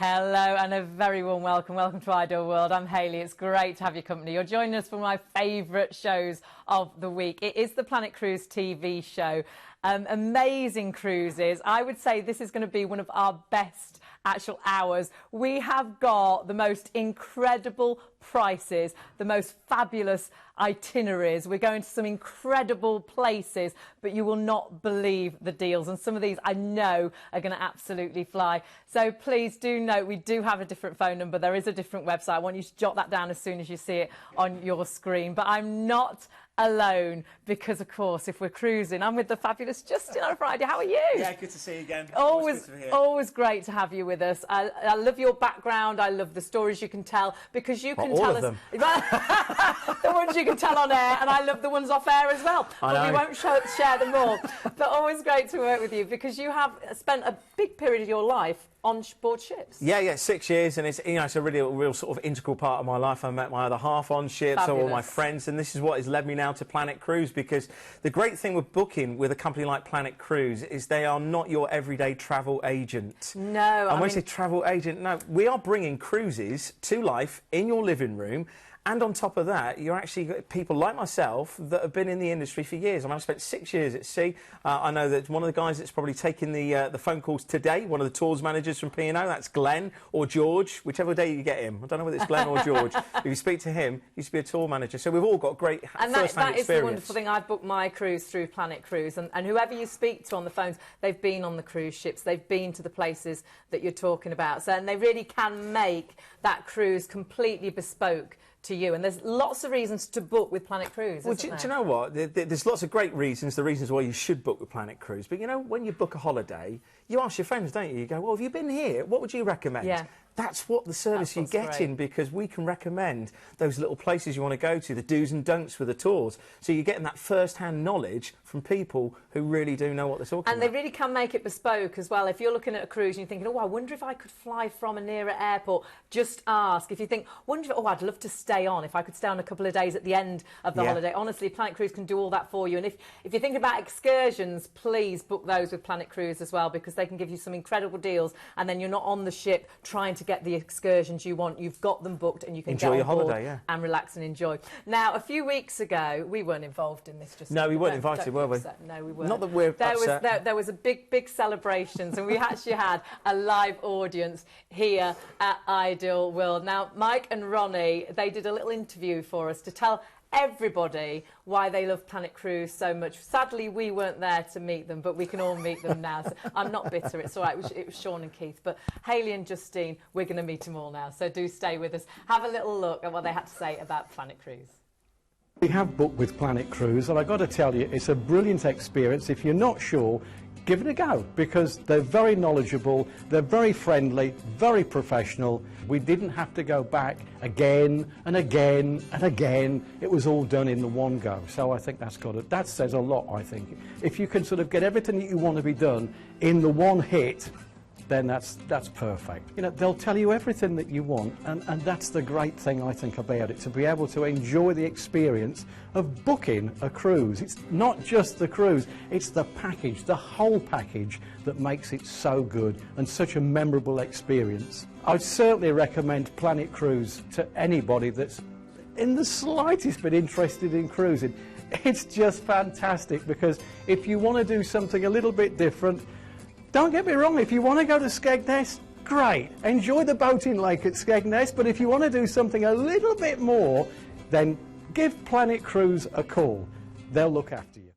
Hello and a very warm welcome. Welcome to Ideal World. I'm Hayley. It's great to have your company. You're joining us for my favourite shows of the week. It is the Planet Cruise TV show. Amazing cruises. I would say this is going to be one of our best actual hours. We have got the most incredible prices, the most fabulous itineraries. We're going to some incredible places, but you will not believe the deals. And some of these I know are going to absolutely fly. So please do note, we do have a different phone number. There is a different website. I want you to jot that down as soon as you see it on your screen. But I'm not alone because, of course, if we're cruising, I'm with the fabulous Justin on a Friday. How are you? Yeah, good to see you again. Always great to have you with us. I love your background. I love the stories you can tell because you can tell us the ones you can tell on air, and I love the ones off air as well. But we won't share them all. But always great to work with you because you have spent a big period of your life on board ships. Yeah, 6 years, and it's it's a real sort of integral part of my life. I met my other half on ships, so all my friends, and this is what has led me now to Planet Cruise, because the great thing with booking with a company like Planet Cruise is they are not your everyday travel agent. No, and when I say travel agent, no, we are bringing cruises to life in your living room. And on top of that, you're actually got people like myself that have been in the industry for years. I mean, I've spent 6 years at sea. I know that one of the guys that's probably taking the phone calls today, one of the tours managers from P&O, that's Glenn or George, whichever day you get him. I don't know whether it's Glenn or George. If you speak to him, he used to be a tour manager. So we've all got great first-hand experience. And that is the wonderful thing. I've booked my cruise through Planet Cruise, and whoever you speak to on the phones, they've been on the cruise ships, they've been to the places that you're talking about. So, and they really can make that cruise completely bespoke to you, and there's lots of reasons to book with Planet Cruise. Well, do you know what? There's lots of great reasons, the reasons why you should book with Planet Cruise. But you know, when you book a holiday, you ask your friends, don't you? You go, well, have you been here? What would you recommend? Yeah. That's what the service you're getting, because we can recommend those little places you want to go to, the do's and don'ts with the tours. So you're getting that first-hand knowledge from people who really do know what they're talking about. And they really can make it bespoke as well. If you're looking at a cruise and you're thinking, oh, I wonder if I could fly from a nearer airport, just ask. If you think, wonder if, oh, I'd love to stay on, if I could stay on a couple of days at the end of the holiday. Honestly, Planet Cruise can do all that for you. And if you're thinking about excursions, please book those with Planet Cruise as well, because they can give you some incredible deals, and then you're not on the ship trying to get the excursions you want. You've got them booked and you can enjoy your holiday, and relax and enjoy. Now, a few weeks ago, we weren't involved in this. Just no, we weren't invited, were we? No, we weren't. Not that we're upset. There was a big celebrations, and we actually had a live audience here at Ideal World. Now, Mike and Ronnie, they did a little interview for us to tell everybody why they love Planet Cruise so much. Sadly, we weren't there to meet them, but we can all meet them now. So I'm not bitter. It's all right. It was Sean and Keith. But Hayley and Justine, we're going to meet them all now. So do stay with us. Have a little look at what they had to say about Planet Cruise. We have booked with Planet Cruise, and I've got to tell you, it's a brilliant experience. If you're not sure, give it a go, because they're very knowledgeable, they're very friendly, very professional. We didn't have to go back again and again and again. It was all done in the one go. So I think that says a lot, I think. If you can sort of get everything that you want to be done in the one hit, then that's perfect. You know, they'll tell you everything that you want, and that's the great thing, I think, about it, to be able to enjoy the experience of booking a cruise. It's not just the cruise, it's the package, the whole package, that makes it so good and such a memorable experience. I'd certainly recommend Planet Cruise to anybody that's in the slightest bit interested in cruising. It's just fantastic, because if you want to do something a little bit different, don't get me wrong, if you want to go to Skegness, great. Enjoy the boating lake at Skegness, but if you want to do something a little bit more, then give Planet Cruise a call. They'll look after you.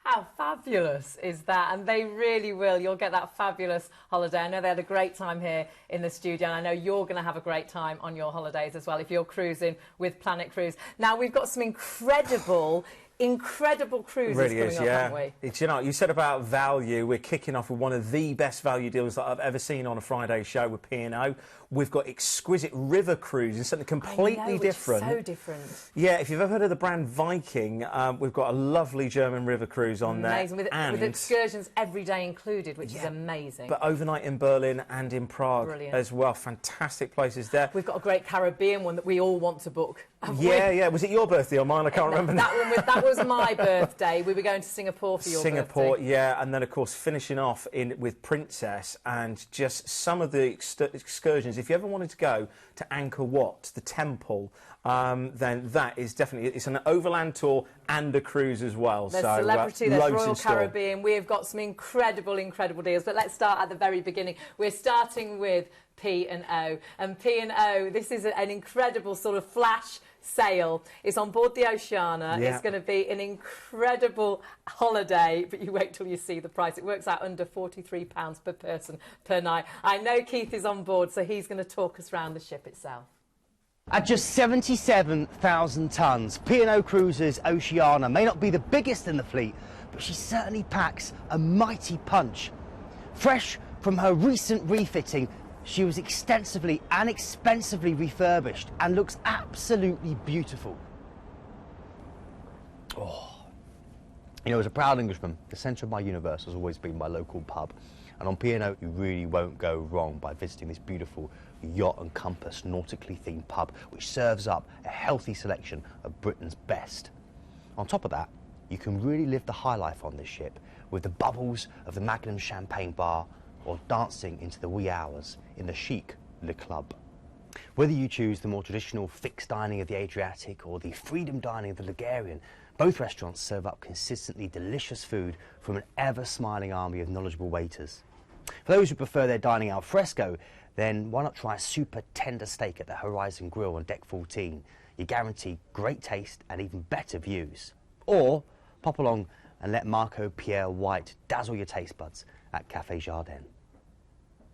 How fabulous is that? And they really will. You'll get that fabulous holiday. I know they had a great time here in the studio, and I know you're going to have a great time on your holidays as well if you're cruising with Planet Cruise. Now, we've got some incredible cruises coming up, haven't we? You know, you said about value. We're kicking off with one of the best value deals that I've ever seen on a Friday show with P&O. We've got exquisite river cruises, something completely different. So different. Yeah, if you've ever heard of the brand Viking, we've got a lovely German river cruise on there. Amazing, with excursions every day included, which is amazing. But overnight in Berlin and in Prague as well. Fantastic places there. We've got a great Caribbean one that we all want to book. Yeah. Was it your birthday or mine? I can't remember. That was my birthday. We were going to Singapore for your birthday. Yeah, and then of course finishing off with Princess, and just some of the excursions. If you ever wanted to go to Angkor Wat, the temple, then that is definitely, it's an overland tour and a cruise as well. There's so, Celebrity, there's Royal Caribbean. We've got some incredible deals. But let's start at the very beginning. We're starting with P&O. And P&O, this is an incredible sort of flash sale. It's on board the Oceana. Yeah. It's going to be an incredible holiday, but you wait till you see the price. It works out under £43 per person per night. I know Keith is on board, so he's going to talk us around the ship itself. At just 77,000 tonnes, P&O Cruises Oceana may not be the biggest in the fleet, but she certainly packs a mighty punch. Fresh from her recent refitting, she was extensively and expensively refurbished and looks absolutely beautiful. Oh. You know, as a proud Englishman, the centre of my universe has always been my local pub. And on P&O, you really won't go wrong by visiting this beautiful yacht and compass nautically themed pub, which serves up a healthy selection of Britain's best. On top of that, you can really live the high life on this ship with the bubbles of the Magnum champagne bar or dancing into the wee hours in the chic Le Club. Whether you choose the more traditional fixed dining of the Adriatic or the freedom dining of the Ligurian, both restaurants serve up consistently delicious food from an ever-smiling army of knowledgeable waiters. For those who prefer their dining al fresco, then why not try a super tender steak at the Horizon Grill on Deck 14? You guarantee great taste and even better views. Or pop along and let Marco Pierre White dazzle your taste buds at Café Jardin.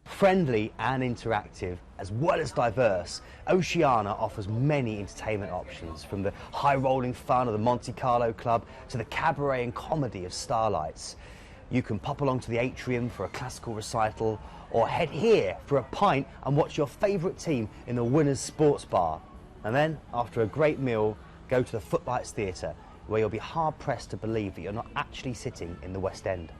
Friendly and interactive, as well as diverse, Oceana offers many entertainment options, from the high-rolling fun of the Monte Carlo Club to the cabaret and comedy of Starlights. You can pop along to the atrium for a classical recital, or head here for a pint and watch your favourite team in the Winners Sports Bar. And then, after a great meal, go to the Footlights Theatre, where you'll be hard-pressed to believe that you're not actually sitting in the West End.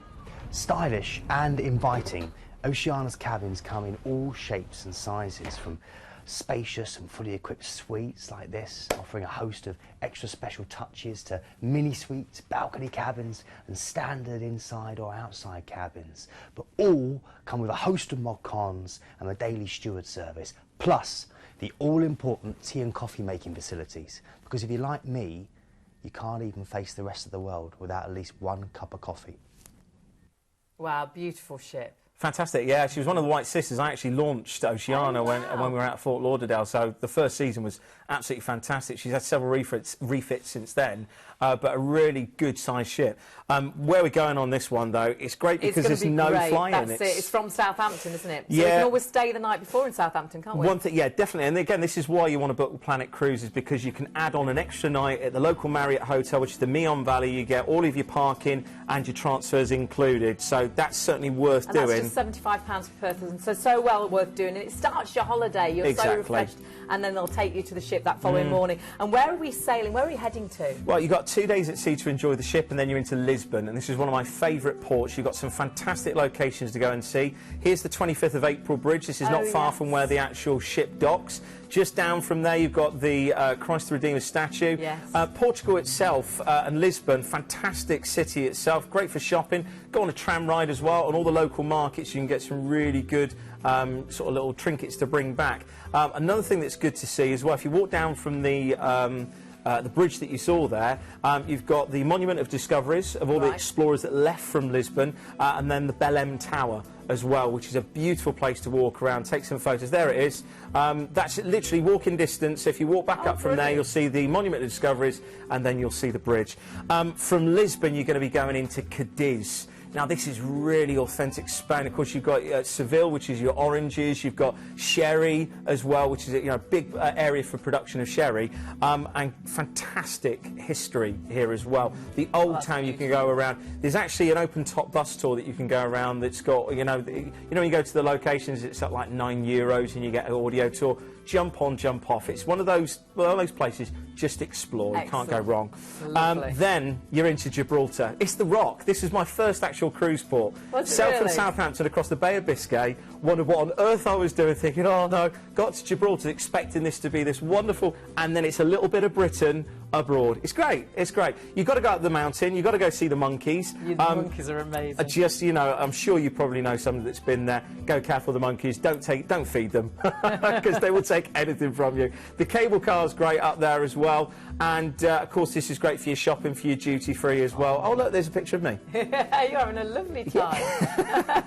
Stylish and inviting, Oceana's cabins come in all shapes and sizes, from spacious and fully equipped suites like this, offering a host of extra special touches, to mini suites, balcony cabins and standard inside or outside cabins. But all come with a host of mod cons and a daily steward service, plus the all-important tea and coffee making facilities. Because if you're like me, you can't even face the rest of the world without at least one cup of coffee. Wow, beautiful ship. Fantastic, yeah. She was one of the White Sisters. I actually launched Oceana when we were out at Fort Lauderdale, so the first season was absolutely fantastic. She's had several refits since then, but a really good-sized ship. Where we're going on this one, though, it's great because there's no flying. That's it. It's from Southampton, isn't it? So yeah. we can always stay the night before in Southampton, can't we? One thing, yeah, definitely. And again, this is why you want to book Planet Cruises, because you can add on an extra night at the local Marriott Hotel, which is the Meon Valley. You get all of your parking and your transfers included, so that's certainly worth doing. That's just £75 per person, so well worth doing. And it starts your holiday. You're so refreshed, and then they'll take you to the ship that following morning. And where are we sailing? Where are we heading to? Well, you've got 2 days at sea to enjoy the ship, and then you're into Lisbon, and this is one of my favourite ports. You've got some fantastic locations to go and see. Here's the 25th of April Bridge. This is not far from where the actual ship docks. Just down from there, you've got the Christ the Redeemer statue. Yes. Portugal itself and Lisbon, fantastic city itself, great for shopping. Go on a tram ride as well. On all the local markets, you can get some really good sort of little trinkets to bring back. Another thing that's good to see as well, if you walk down from the bridge that you saw there, you've got the Monument of Discoveries of all the explorers that left from Lisbon, and then the Belém Tower as well, which is a beautiful place to walk around, take some photos. There it is. That's literally walking distance. If you walk back up from there, you'll see the Monument of Discoveries, and then you'll see the bridge. From Lisbon, you're going to be going into Cadiz. Now, this is really authentic Spain. Of course, you've got Seville, which is your oranges. You've got sherry as well, which is a big area for production of sherry, and fantastic history here as well. The old town you can go around. There's actually an open-top bus tour that you can go around. That's got when you go to the locations, it's at like €9, and you get an audio tour. jump on, jump off. It's one of those places, just explore. You can't go wrong. Then you're into Gibraltar. It's the Rock. This is my first actual cruise port. Sailed from Southampton across the Bay of Biscay, wondered what on earth I was doing, thinking, oh no, got to Gibraltar expecting this to be this wonderful, and then it's a little bit of Britain abroad. It's great. It's great. You've got to go up the mountain. You've got to go see the monkeys. The monkeys are amazing. Just, you know, I'm sure you probably know somebody that's been there. Go careful with the monkeys. Don't feed them because they will take anything from you. The cable car's great up there as well. And, of course, this is great for your shopping, for your duty-free as well. Oh, look, there's a picture of me. You're having a lovely time.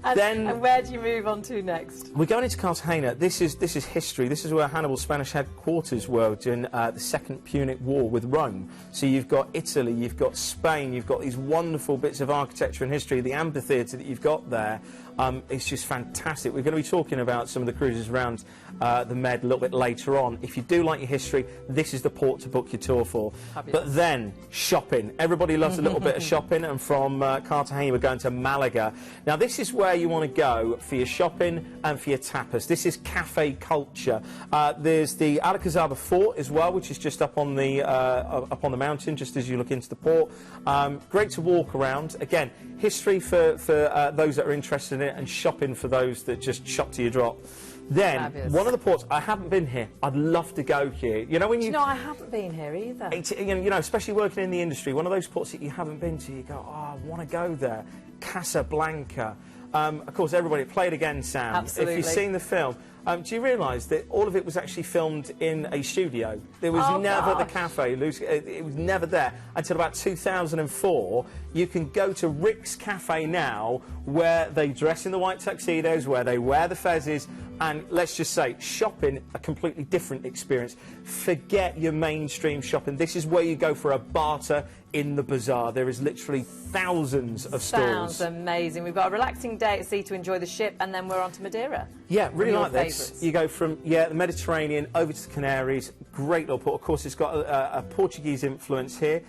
And where do you move on to next? We're going into Cartagena. This is history. This is where Hannibal's Spanish headquarters were during the Second Punic War with Rome. So you've got Italy, you've got Spain, you've got these wonderful bits of architecture and history. The amphitheatre that you've got there, it's just fantastic. We're going to be talking about some of the cruises around the Med a little bit later on. If you do like your history, this is the port to book your tour for. Fabulous. But then, shopping. Everybody loves a little bit of shopping, and from Cartagena we're going to Malaga. Now this is where you want to go for your shopping and for your tapas. This is cafe culture. There's the Alcazaba Fort as well, which is just up on the mountain, just as you look into the port. Great to walk around. Again, history for those that are interested in it, and shopping for those that just shop to your drop. Then, Fabulous. One of the ports, I haven't been here, I'd love to go here. You know, when you... No, I haven't been here either. You know, especially working in the industry, one of those ports that you haven't been to, you go, oh, I want to go there. Casablanca. Of course, everybody, play it again, Sam. Absolutely. If you've seen the film, do you realise that all of it was actually filmed in a studio? There was never the cafe. It was never there until about 2004. You can go to Rick's Cafe now, where they dress in the white tuxedos, where they wear the fezzes, and let's just say, shopping, a completely different experience. Forget your mainstream shopping. This is where you go for a barter in the bazaar. There is literally thousands of stores. Sounds amazing. We've got a relaxing day at sea to enjoy the ship, and then we're on to Madeira. Yeah, really like this. Favourites. You go from the Mediterranean over to the Canaries. Great little port. Of course, it's got a Portuguese influence here.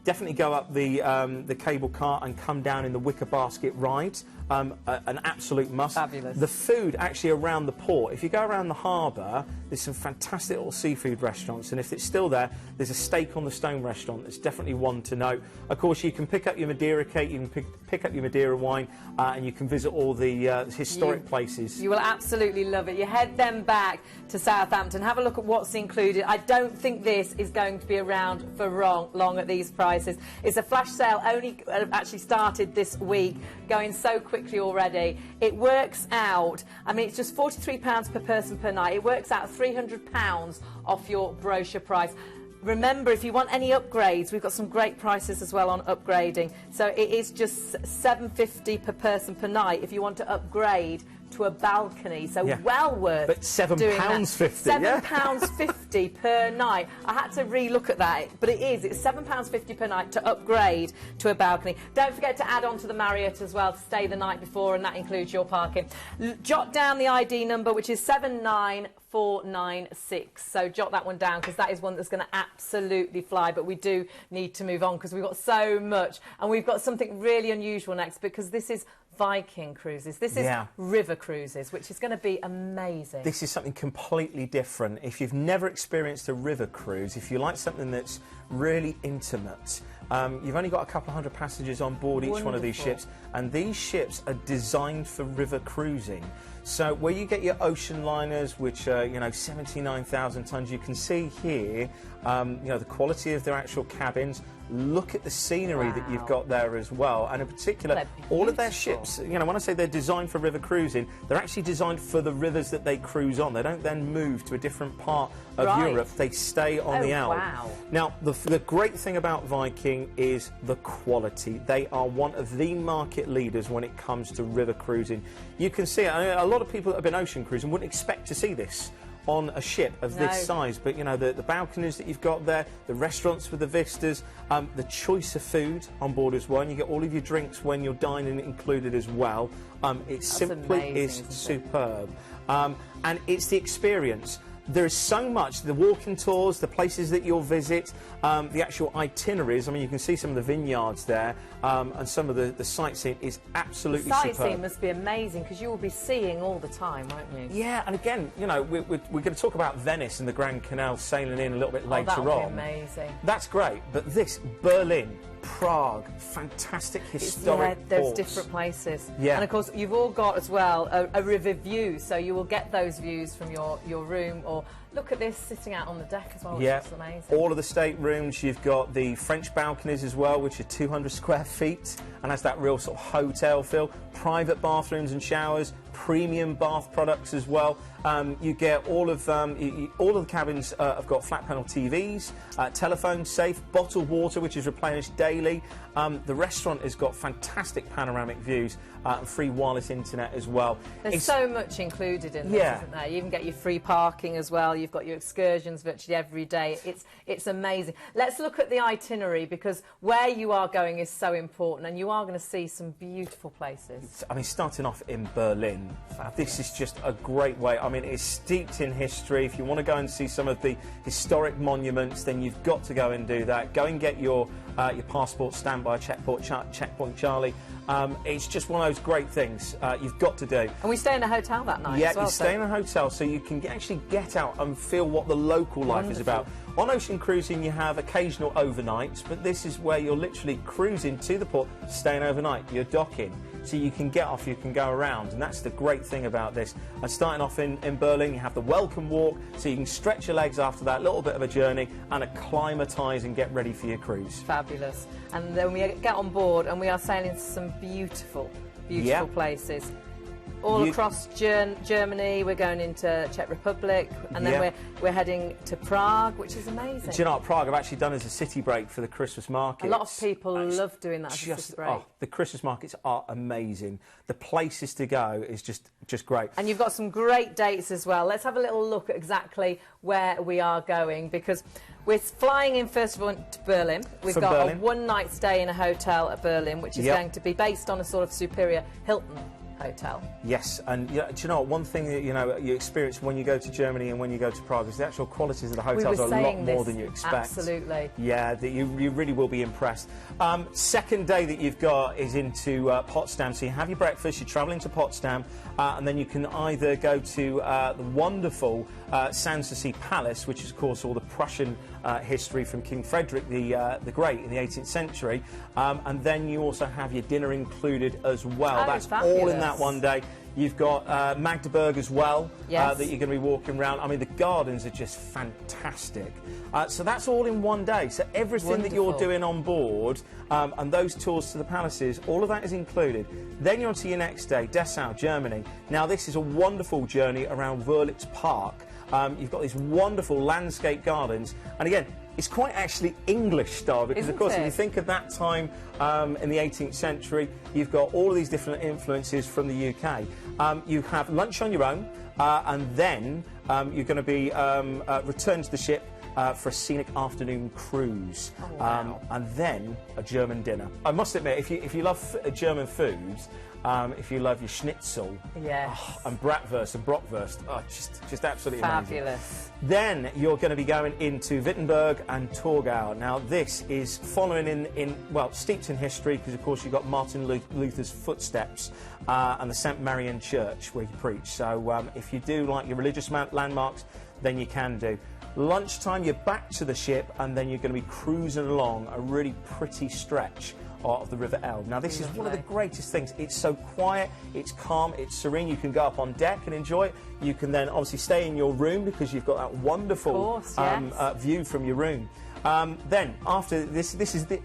Definitely go up the cable car and come down in the wicker basket ride. An absolute must. Fabulous. The food actually around the port. If you go around the harbour, there's some fantastic little seafood restaurants, and if it's still there, there's a Steak on the Stone restaurant that's definitely one to note. Of course, you can pick up your Madeira cake, you can pick up your Madeira wine, and you can visit all the historic places. You will absolutely love it. You head then back to Southampton, have a look at what's included. I don't think this is going to be around for long at these prices. It's a flash sale, only actually started this week, going so quickly already. It works out, I mean, it's just £43 per person per night. It works out £300 off your brochure price. Remember, if you want any upgrades, we've got some great prices as well on upgrading. So it is just £7.50 per person per night if you want to upgrade to a balcony, so well worth. But £7.50, £7.50 per night. I had to re-look at that, but it's £7.50 per night to upgrade to a balcony. Don't forget to add on to the Marriott as well to stay the night before, and that includes your parking. Jot down the ID number, which is 79496. So jot that one down, because that is one that's going to absolutely fly. But we do need to move on because we've got so much, and we've got something really unusual next, because this is Viking cruises. This is river cruises, which is going to be amazing. This is something completely different. If you've never experienced a river cruise, if you like something that's really intimate, you've only got a couple of hundred passengers on board each one of these ships, and these ships are designed for river cruising. So where you get your ocean liners, which are, you know, 79,000 tons, you can see here, you know, the quality of their actual cabins. Look at the scenery that you've got there as well, and in particular, all of their ships, you know, when I say they're designed for river cruising, they're actually designed for the rivers that they cruise on. They don't then move to a different part of Europe. They stay on the Elba. Now, the great thing about Viking is the quality. They are one of the market leaders when it comes to river cruising. You can see it. I mean, a lot of people that have been ocean cruising wouldn't expect to see this on a ship of this size, but you know, the balconies that you've got there, the restaurants with the vistas, the choice of food on board as well, and you get all of your drinks when you're dining included as well. It simply is superb, and it's the experience. there is so much, the walking tours, the places that you'll visit, the actual itineraries. I mean, you can see some of the vineyards there, and some of the sightseeing is absolutely superb. Sightseeing must be amazing, because you will be seeing all the time, won't you? Yeah, and again, you know, we're going to talk about Venice and the Grand Canal sailing in a little bit later on. That'll be amazing. That's great, but this, Berlin, Prague, fantastic historic Yeah, there's ports. Different places. Yeah. And of course, you've all got as well a river view, so you will get those views from your room, or look at this sitting out on the deck as well, which is amazing. All of the staterooms, you've got the French balconies as well, which are 200 square feet, and has that real sort of hotel feel. Private bathrooms and showers, premium bath products as well. You get all of all of the cabins have got flat panel TVs, telephone safe, bottled water which is replenished daily. The restaurant has got fantastic panoramic views and free wireless internet as well. There's so much included in this, isn't there? You even get your free parking as well. You've got your excursions virtually every day. It's amazing. Let's look at the itinerary, because where you are going is so important, and you are going to see some beautiful places. I mean, starting off in Berlin, this is just a great way. I mean, it's steeped in history. If you want to go and see some of the historic monuments, then you've got to go and do that. Go and get your passport stamped by Checkpoint Charlie. It's just one of those great things you've got to do. And we stay in a hotel that night as well. Yeah, you stay in a hotel, so you can actually get out and feel what the local life is about. On ocean cruising, you have occasional overnights, but this is where you're literally cruising to the port, staying overnight. You're docking, so you can get off, you can go around, and that's the great thing about this. And starting off in Berlin, you have the welcome walk, so you can stretch your legs after that little bit of a journey and acclimatise and get ready for your cruise. Fabulous. And then we get on board, and we are sailing to some beautiful, beautiful places. All across Germany, we're going into Czech Republic, and then we're heading to Prague, which is amazing. Do you know what Prague I've actually done as a city break for the Christmas markets? A lot of people love doing that as a city break. Oh, the Christmas markets are amazing. The places to go is just great. And you've got some great dates as well. Let's have a little look at exactly where we are going, because we're flying in first of all to Berlin. We've got a one-night stay in a hotel at Berlin, which is going to be based on a sort of superior Hilton hotel. Yes, and do you know what? One thing that you experience when you go to Germany and when you go to Prague is the actual qualities of the hotels are a lot more than you expect. Absolutely. Yeah, you really will be impressed. Second day that you've got is into Potsdam. So you have your breakfast, you're travelling to Potsdam, and then you can either go to the wonderful Sanssouci Palace, which is of course all the Prussian history from King Frederick the Great in the 18th century, and then you also have your dinner included as well. That's all in that one day. You've got Magdeburg as well, that you're going to be walking around. I mean, the gardens are just fantastic. So that's all in one day. So everything that you're doing on board and those tours to the palaces, all of that is included. Then you're on to your next day, Dessau, Germany. Now, this is a wonderful journey around Wörlitz Park. You've got these wonderful landscape gardens. And again, it's quite actually English style, because of course if you think of that time in the 18th century, you've got all of these different influences from the UK. You have lunch on your own, and then you're going to be returned to the ship for a scenic afternoon cruise, and then a German dinner. I must admit, if you love German foods, if you love your schnitzel and bratwurst and brockwurst, just absolutely fabulous. Amazing. Then you're going to be going into Wittenberg and Torgau. Now this is following steeped in history, because of course you've got Martin Luther's footsteps and the St. Marian Church where you preach. So if you do like your religious landmarks, then you can do. Lunchtime, you're back to the ship, and then you're going to be cruising along a really pretty stretch of the River Elbe. Now, this is one of the greatest things. It's so quiet, it's calm, it's serene. You can go up on deck and enjoy it. You can then obviously stay in your room, because you've got that wonderful view from your room. Then, after this,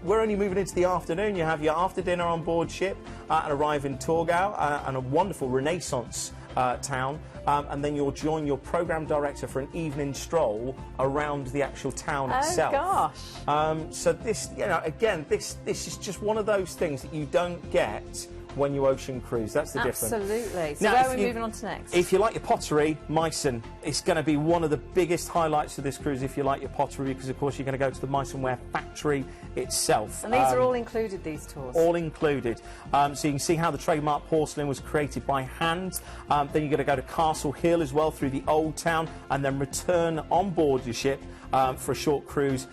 we're only moving into the afternoon. You have your after dinner on board ship and arrive in Torgau, and a wonderful Renaissance town, and then you'll join your programme director for an evening stroll around the actual town itself. Oh gosh! So this, again, this is just one of those things that you don't get when you ocean cruise. That's the difference. Absolutely. So Now, where are we moving on to next? If you like your pottery, Meissen is going to be one of the biggest highlights of this cruise if you like your pottery, because of course you're going to go to the Meissen Ware factory itself. And these are all included, these tours? All included. So you can see how the trademark porcelain was created by hand. Then you're going to go to Castle Hill as well, through the Old Town, and then return on board your ship for a short cruise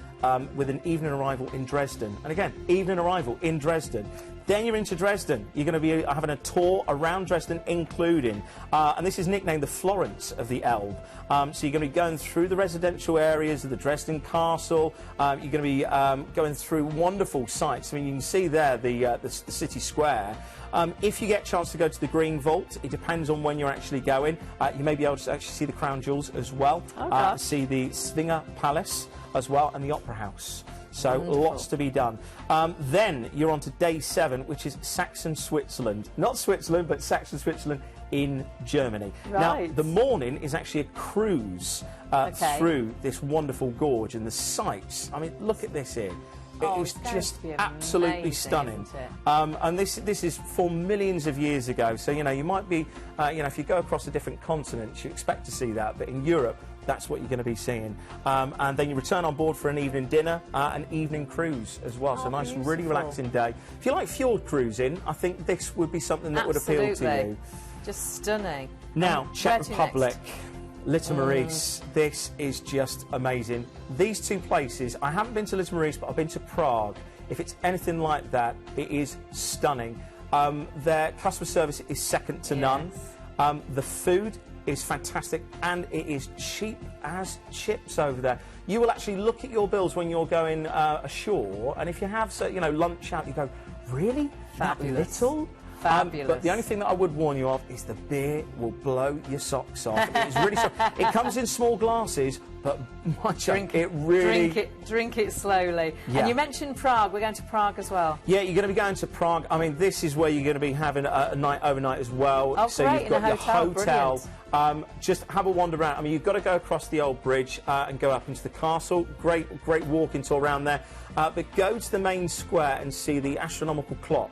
with an evening arrival in Dresden. And again, evening arrival in Dresden. Then you're into Dresden. You're going to be having a tour around Dresden, including, and this is nicknamed the Florence of the Elbe. So you're going to be going through the residential areas of the Dresden Castle. You're going to be going through wonderful sites. I mean, you can see there the city square. If you get a chance to go to the Green Vault, it depends on when you're actually going. You may be able to actually see the Crown Jewels as well. See the Swinger Palace as well, and the Opera House. So lots to be done. Then you're on to day 7, which is Saxon Switzerland. Not Switzerland, but Saxon Switzerland in Germany. Right. Now, the morning is actually a cruise through this wonderful gorge, and the sights. I mean, look at this here. It is just absolutely stunning. And this is for millions of years ago. So, you know, you might be, if you go across the different continents, you expect to see that. But in Europe, that's what you're going to be seeing. And then you return on board for an evening dinner, an evening cruise as well. So nice, really relaxing day. If you like fjord cruising, I think this would be something that would appeal to you. Just stunning. Now, Czech Republic. Litoměřice, this is just amazing. These two places, I haven't been to Litoměřice, but I've been to Prague. If it's anything like that, it is stunning. Their customer service is second to none. The food is fantastic, and it is cheap as chips over there. You will actually look at your bills when you're going ashore, and if you have, lunch out, you go, really? Fabulous. That little? Fabulous. But the only thing that I would warn you of is the beer will blow your socks off. It's really it comes in small glasses, but drink it slowly. Yeah. And you mentioned Prague. We're going to Prague as well. Yeah, you're going to be going to Prague. I mean, this is where you're going to be having a night overnight as well. Oh, so great, you've got in a hotel. Just have a wander around. I mean, you've got to go across the old bridge and go up into the castle. Great walking tour around there. But go to the main square and see the astronomical clock.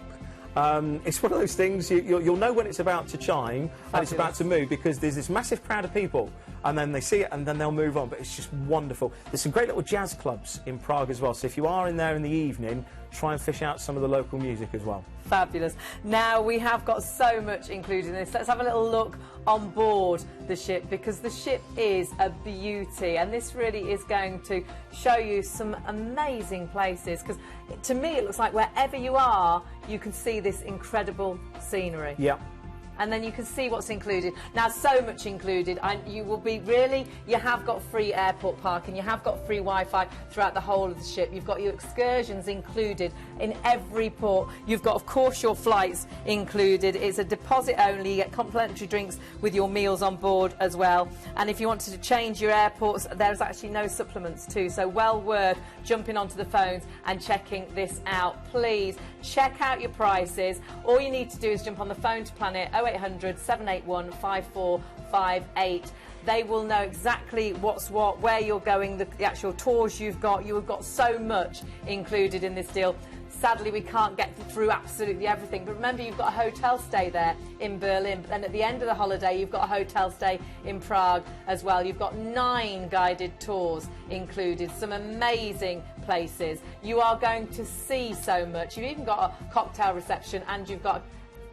It's one of those things, you'll know when it's about to chime and it's about to move, because there's this massive crowd of people, and then they see it and then they'll move on. But it's just wonderful. There's some great little jazz clubs in Prague as well, so if you are in there in the evening, try and fish out some of the local music as well. Fabulous. Now, we have got so much included in this. Let's have a little look on board the ship, because the ship is a beauty, and this really is going to show you some amazing places, because to me it looks like wherever you are, you can see this incredible scenery. Yeah. And then you can see what's included. Now, so much included. You have got free airport parking, you have got free Wi-Fi throughout the whole of the ship. You've got your excursions included in every port. You've got, of course, your flights included. It's a deposit only. You get complimentary drinks with your meals on board as well. And if you wanted to change your airports, there's actually no supplements too. So well worth jumping onto the phones and checking this out. Please check out your prices. All you need to do is jump on the phone to Planet 0800 781 5458. They will know exactly what's what, where you're going, the actual tours you've got. You have got so much included in this deal. Sadly, we can't get through absolutely everything, but remember, you've got a hotel stay there in Berlin, but then at the end of the holiday, you've got a hotel stay in Prague as well. You've got 9 guided tours included, some amazing places. You are going to see so much. You've even got a cocktail reception, and you've got a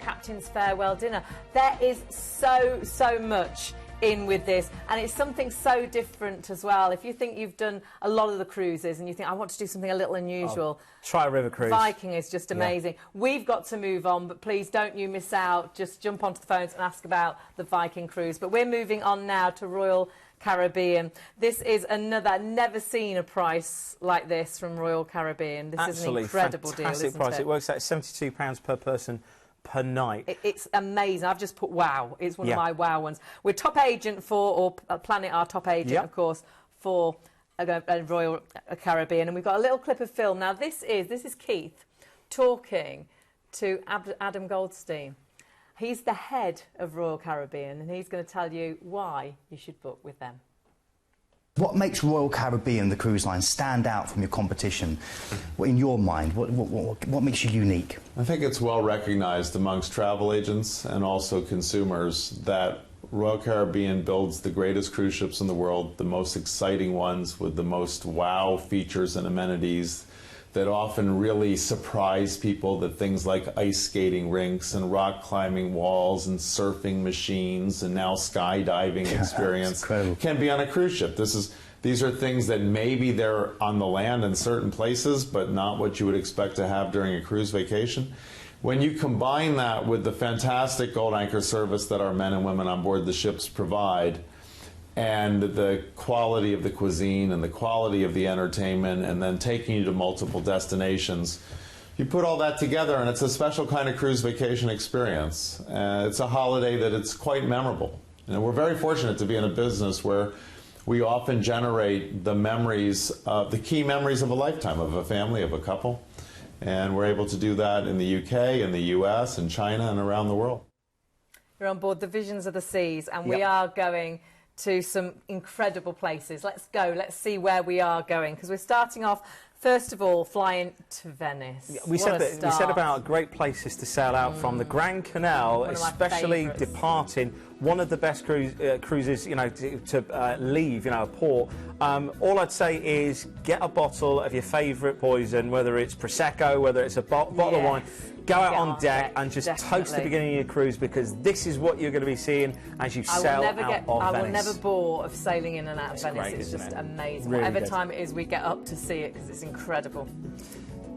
captain's farewell dinner. There is so much in with this, and it's something so different as well. If you think you've done a lot of the cruises and you think, I want to do something a little unusual, try a river cruise. Viking is just amazing. Yeah. We've got to move on, but please don't you miss out. Just jump onto the phones and ask about the Viking cruise. But we're moving on now to Royal Caribbean. This is another, never seen a price like this from Royal Caribbean. This is an incredible deal, isn't price. it? It works out £72 per person per night. It's amazing. I've just put wow. It's one of my wow ones. We're top agent for, or Planet are top agent, of course, for Royal Caribbean. And we've got a little clip of film. Now, this is Keith talking to Adam Goldstein. He's the head of Royal Caribbean, and he's going to tell you why you should book with them. What makes Royal Caribbean, the cruise line, stand out from your competition? In your mind, what makes you unique? I think it's well recognized amongst travel agents and also consumers that Royal Caribbean builds the greatest cruise ships in the world, the most exciting ones with the most wow features and amenities that often really surprise people, that things like ice skating rinks and rock climbing walls and surfing machines and now skydiving experience can be on a cruise ship. These are things that maybe they're on the land in certain places, but not what you would expect to have during a cruise vacation. When you combine that with the fantastic Gold Anchor service that our men and women on board the ships provide, and the quality of the cuisine and the quality of the entertainment, and then taking you to multiple destinations, you put all that together and it's a special kind of cruise vacation experience. It's a holiday that it's quite memorable. And we're very fortunate to be in a business where we often generate the memories, the key memories of a lifetime, of a family, of a couple. And we're able to do that in the UK, in the US, in China, and around the world. You're on board the Visions of the Seas, and we are going to some incredible places. Let's go. Let's see where we are going, because we're starting off, first of all, flying to Venice. We said about great places to sail out from. The Grand Canal, especially departing, one of the best cruises, you know, to leave, you know, a port. All I'd say is get a bottle of your favourite poison, whether it's Prosecco, whether it's a bottle of wine. Go out on deck and just toast the beginning of your cruise, because this is what you're going to be seeing as you sail out of Venice. I will never bore of sailing in and out of Venice. Great, it's just amazing. Really Whatever good. time it is, we get up to see it, because it's incredible.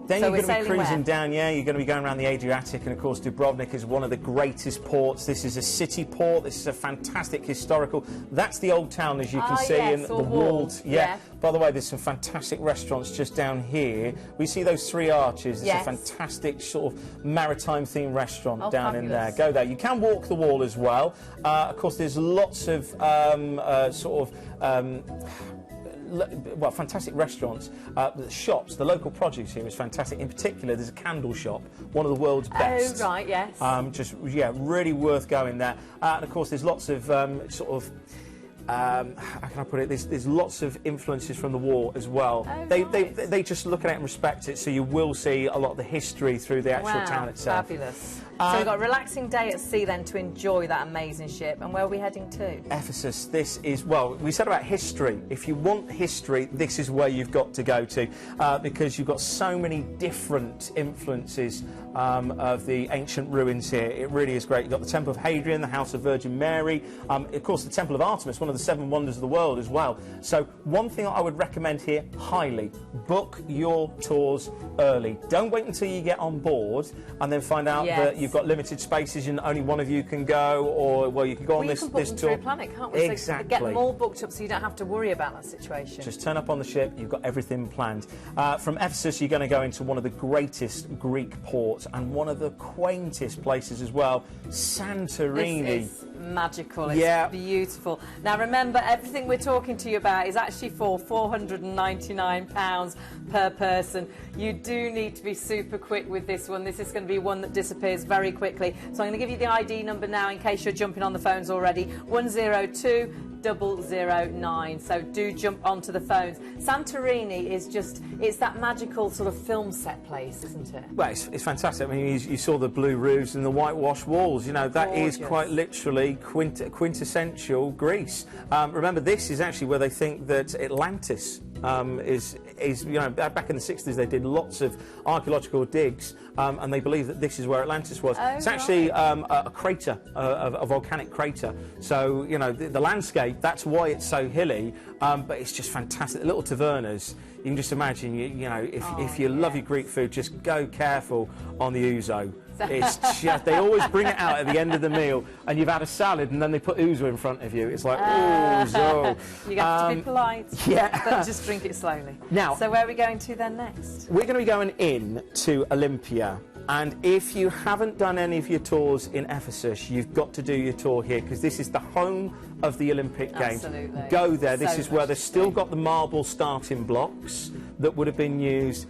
Then So you're we're going to be sailing cruising where? down, you're going to be going around the Adriatic, and of course Dubrovnik is one of the greatest ports. This is a city port, this is a fantastic historical. That's the old town, as you can see, yes, and the all walled. Yeah. By the way, there's some fantastic restaurants just down here. We see those three arches. It's a fantastic sort of maritime themed restaurant down in there. Go there. You can walk the wall as well. Of course, there's lots of well, fantastic restaurants. The shops, the local produce here is fantastic. In particular, there's a candle shop, one of the world's best. Oh, right, yes. Really worth going there. And of course, there's lots of how can I put it? There's lots of influences from the war as well. Oh, they just look at it and respect it, so you will see a lot of the history through the actual town itself. Fabulous. So we've got a relaxing day at sea then to enjoy that amazing ship. And where are we heading to? Ephesus. This is, well, we said about history. If you want history, this is where you've got to go to, because you've got so many different influences of the ancient ruins here. It really is great. You've got the Temple of Hadrian, the House of Virgin Mary, of course the Temple of Artemis, one of the 7 wonders of the world as well. So one thing I would recommend here highly, book your tours early. Don't wait until you get on board and then find out that you've got limited spaces and only one of you can go, or, well, you can go on this tour. We can book them through Planet, can't we? Exactly. So get them all booked up so you don't have to worry about that situation. Just turn up on the ship, you've got everything planned. From Ephesus, you're going to go into one of the greatest Greek ports and one of the quaintest places as well, Santorini. This is magical, it's beautiful. Now remember, everything we're talking to you about is actually for £499 per person. You do need to be super quick with this one. This is going to be one that disappears very quickly. So I'm going to give you the ID number now in case you're jumping on the phones already. 102009. So do jump onto the phones. Santorini is just, it's that magical sort of film set place, isn't it? Well, it's fantastic. I mean, you saw the blue roofs and the whitewashed walls. You know, that is quite literally quintessential Greece. Remember, this is actually where they think that Atlantis is, you know, back in the 60s they did lots of archaeological digs, and they believe that this is where Atlantis was. It's actually a crater, a volcanic crater. So, you know, the landscape, that's why it's so hilly, but it's just fantastic. The little tavernas, you can just imagine, you know, if you love your Greek food, just go careful on the ouzo. It's just, they always bring it out at the end of the meal, and you've had a salad, and then they put ouzo in front of you. It's like, ouzo. You have to be polite. But just drink it slowly. Now, so where are we going to then next? We're going to be going in to Olympia. And if you haven't done any of your tours in Ephesus, you've got to do your tour here, because this is the home of the Olympic Games. Absolutely. Go there. This So is where they've still got the marble starting blocks that would have been used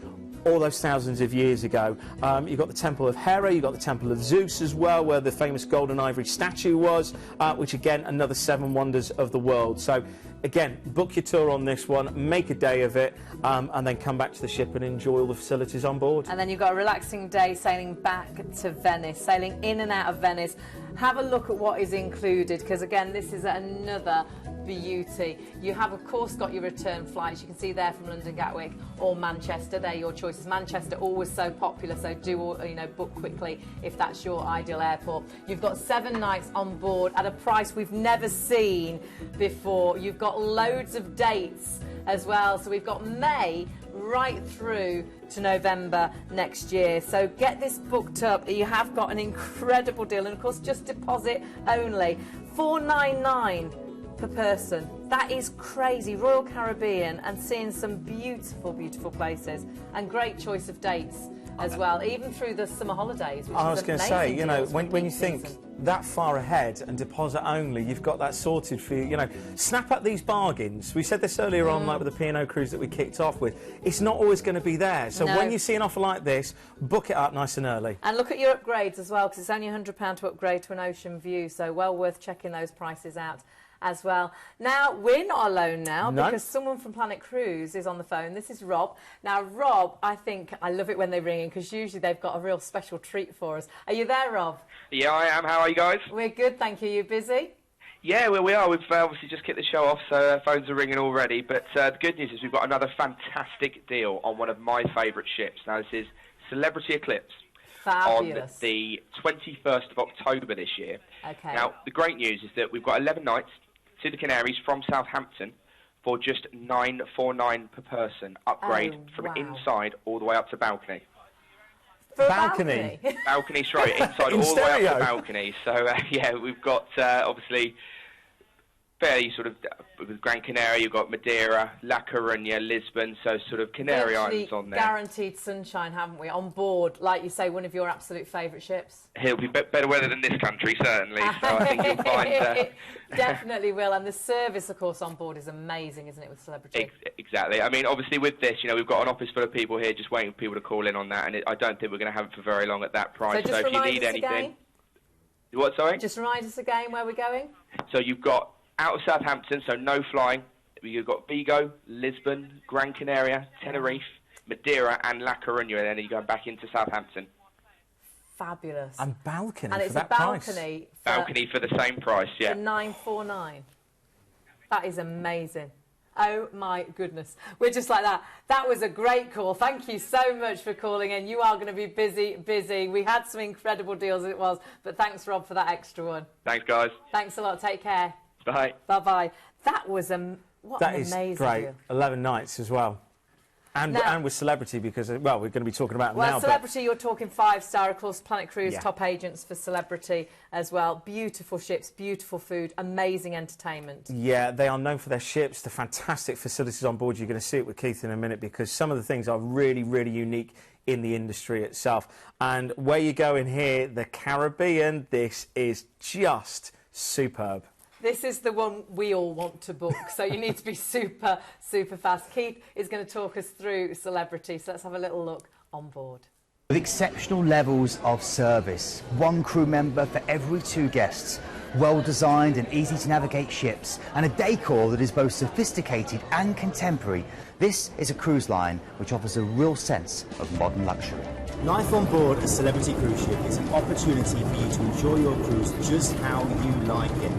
all those thousands of years ago. You've got the Temple of Hera, you've got the Temple of Zeus as well, where the famous golden ivory statue was, which again, another 7 wonders of the world. So again, book your tour on this one, make a day of it, and then come back to the ship and enjoy all the facilities on board. And then you've got a relaxing day sailing back to Venice, sailing in and out of Venice. Have a look at what is included, because again, this is another beauty. You have, of course, got your return flights. You can see there from London Gatwick or Manchester. They're your choices. Manchester always so popular, so do book quickly if that's your ideal airport. You've got 7 nights on board at a price we've never seen before. You've got loads of dates as well. So we've got May right through to November next year. So get this booked up. You have got an incredible deal, and of course, just deposit only. $499 per person. That is crazy. Royal Caribbean, and seeing some beautiful, beautiful places, and great choice of dates as well, even through the summer holidays. Which I was going to say, when you think season. That far ahead and deposit only, you've got that sorted for you. Snap up these bargains. We said this earlier on, like with the P&O cruise that we kicked off with. It's not always going to be there. So when you see an offer like this, book it up nice and early. And look at your upgrades as well, because it's only £100 to upgrade to an ocean view. So well worth checking those prices out as well. Now, we're not alone now, because someone from Planet Cruise is on the phone. This is Rob. Now, Rob, I love it when they ring in, because usually they've got a real special treat for us. Are you there, Rob? Yeah, I am. How are you guys? We're good, thank you. You busy? Yeah, well, we are. We've obviously just kicked the show off, so phones are ringing already. But the good news is we've got another fantastic deal on one of my favourite ships. Now, this is Celebrity Eclipse. Fabulous. On the 21st of October this year. Okay. Now, the great news is that we've got 11 nights to the Canaries from Southampton for just $949 per person. Upgrade from inside all the way up to balcony. For balcony? Balcony, sorry, inside all the way up to balcony. So, yeah, we've got, obviously, fairly sort of, with Gran Canaria, you've got Madeira, La Coruña, Lisbon, so sort of Canary Islands on there. Guaranteed sunshine, haven't we, on board, like you say, one of your absolute favourite ships. It'll be better weather than this country, certainly, so I think you'll find... Definitely will, and the service, of course, on board is amazing, isn't it, with Celebrity? Exactly. I mean, obviously, with this, we've got an office full of people here just waiting for people to call in on that, and I don't think we're going to have it for very long at that price. So if you need anything... Again? What, sorry? Just remind us again where we're going. So you've got out of Southampton, so no flying. You've got Vigo, Lisbon, Gran Canaria, Tenerife, Madeira, and La Coruña, and then you're going back into Southampton. Fabulous. And balcony and for it's that a balcony. Price. Balcony for the same price, yeah. For $949. That is amazing. Oh my goodness. We're just like that. That was a great call. Thank you so much for calling in. You are going to be busy. We had some incredible deals as it was, but thanks, Rob, for that extra one. Thanks, guys. Thanks a lot. Take care. Bye. Bye-bye. That was an amazing is great. deal. 11 nights as well. And with Celebrity, because, well, we're going to be talking about well, now. Celebrity, you're talking 5-star, of course, Planet Cruise, top agents for Celebrity as well. Beautiful ships, beautiful food, amazing entertainment. Yeah, they are known for their ships, the fantastic facilities on board. You're going to see it with Keith in a minute, because some of the things are really, really unique in the industry itself. And where you go in here, the Caribbean, this is just superb. This is the one we all want to book, so you need to be super, super fast. Keith is going to talk us through Celebrity, so let's have a little look on board. With exceptional levels of service, one crew member for every 2 guests, well-designed and easy-to-navigate ships, and a decor that is both sophisticated and contemporary, this is a cruise line which offers a real sense of modern luxury. Life on board a Celebrity cruise ship is an opportunity for you to enjoy your cruise just how you like it.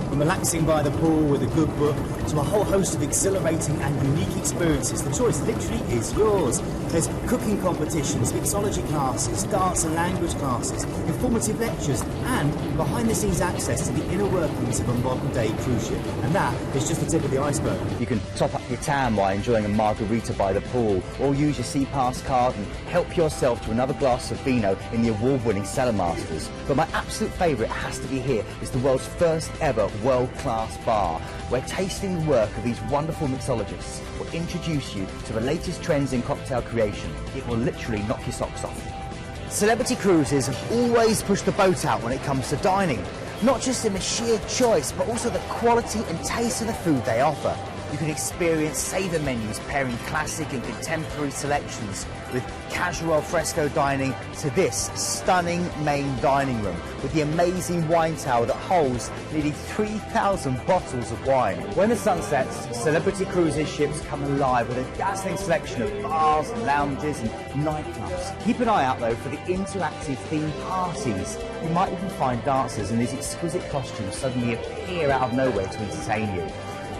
From relaxing by the pool with a good book to a whole host of exhilarating and unique experiences, the choice literally is yours. There's cooking competitions, mixology classes, dance and language classes, informative lectures, and behind-the-scenes access to the inner workings of a modern-day cruise ship. And that is just the tip of the iceberg. You can top up your tan by enjoying a margarita by the pool, or use your Sea Pass card and help yourself to another glass of vino in the award-winning Cellar Masters. But my absolute favourite has to be here is the world's first ever world-class bar, where tasting the work of these wonderful mixologists will introduce you to the latest trends in cocktail creation. It will literally knock your socks off. Celebrity Cruises have always pushed the boat out when it comes to dining, not just in the sheer choice, but also the quality and taste of the food they offer. You can experience saver menus pairing classic and contemporary selections with casual al fresco dining to this stunning main dining room with the amazing wine tower that holds nearly 3,000 bottles of wine. When the sun sets, Celebrity Cruises ships come alive with a dazzling selection of bars and lounges and nightclubs. Keep an eye out though for the interactive themed parties. You might even find dancers in these exquisite costumes suddenly appear out of nowhere to entertain you.